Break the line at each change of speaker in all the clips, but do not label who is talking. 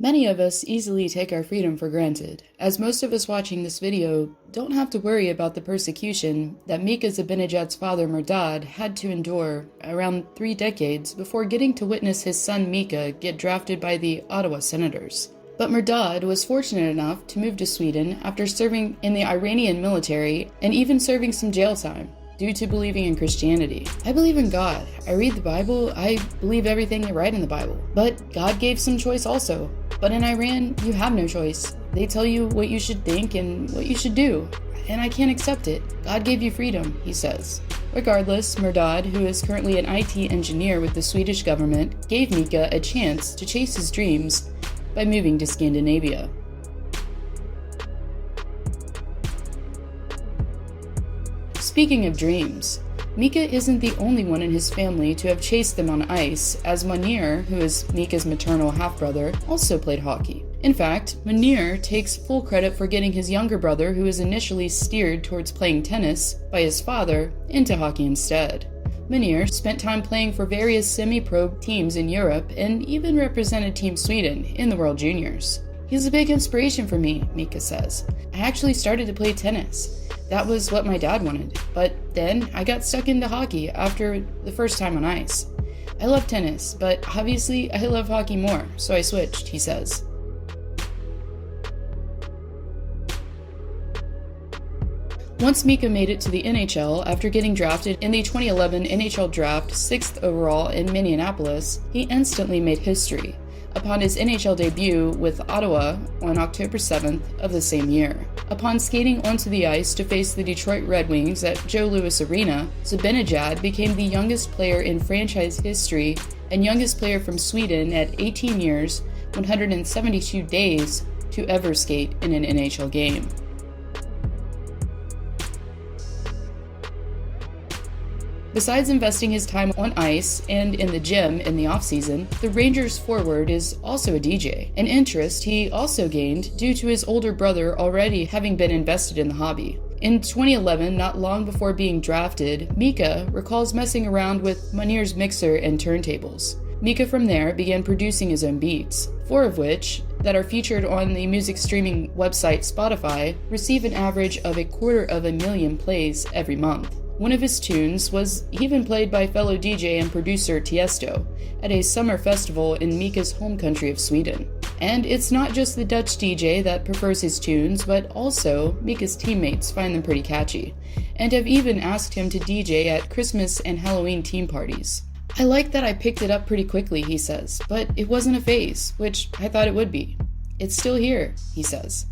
Many of us easily take our freedom for granted, as most of us watching this video don't have to worry about the persecution that Mika Zibanejad's father Mehrdad had to endure around 3 decades before getting to witness his son Mika get drafted by the Ottawa Senators. But Mehrdad was fortunate enough to move to Sweden after serving in the Iranian military and even serving some jail time due to believing in Christianity. I believe in God. I read the Bible. I believe everything they write in the Bible. But God gave some choice also. But in Iran, you have no choice. They tell you what you should think and what you should do. And I can't accept it. God gave you freedom, he says. Regardless, Mehrdad, who is currently an IT engineer with the Swedish government, gave Mika a chance to chase his dreams by moving to Scandinavia. Speaking of dreams, Mika isn't the only one in his family to have chased them on ice, as Munir, who is Mika's maternal half-brother, also played hockey. In fact, Munir takes full credit for getting his younger brother, who was initially steered towards playing tennis by his father, into hockey instead. Munir spent time playing for various semi-pro teams in Europe and even represented Team Sweden in the World Juniors. He's a big inspiration for me, Mika says. I actually started to play tennis. That was what my dad wanted, but then I got stuck into hockey after the first time on ice. I love tennis, but obviously I love hockey more, so I switched, he says. Once Mika made it to the NHL after getting drafted in the 2011 NHL Draft 6th overall in Minneapolis, he instantly made history upon his NHL debut with Ottawa on October 7th of the same year. Upon skating onto the ice to face the Detroit Red Wings at Joe Louis Arena, Zibanejad became the youngest player in franchise history and youngest player from Sweden at 18 years, 172 days to ever skate in an NHL game. Besides investing his time on ice and in the gym in the offseason, the Rangers forward is also a DJ, an interest he also gained due to his older brother already having been invested in the hobby. In 2011, not long before being drafted, Mika recalls messing around with Munir's mixer and turntables. Mika from there began producing his own beats, 4 of which, that are featured on the music streaming website Spotify, receive an average of 250,000 plays every month. One of his tunes was even played by fellow DJ and producer Tiesto at a summer festival in Mika's home country of Sweden. And it's not just the Dutch DJ that prefers his tunes, but also Mika's teammates find them pretty catchy, and have even asked him to DJ at Christmas and Halloween team parties. I like that I picked it up pretty quickly, he says, but it wasn't a phase, which I thought it would be. It's still here, he says.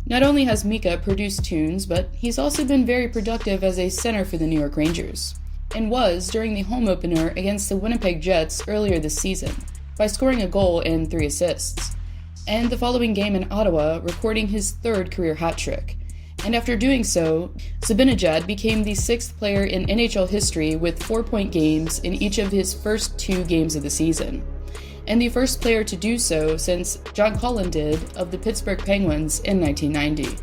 Not only has Mika produced tunes, but he's also been very productive as a center for the New York Rangers, and was during the home opener against the Winnipeg Jets earlier this season, by scoring a goal and 3 assists, and the following game in Ottawa recording his 3rd career hat trick. And after doing so, Zibanejad became the 6th player in NHL history with 4-point games in each of his first 2 games of the season, and the first player to do so since John Collin did of the Pittsburgh Penguins in 1990.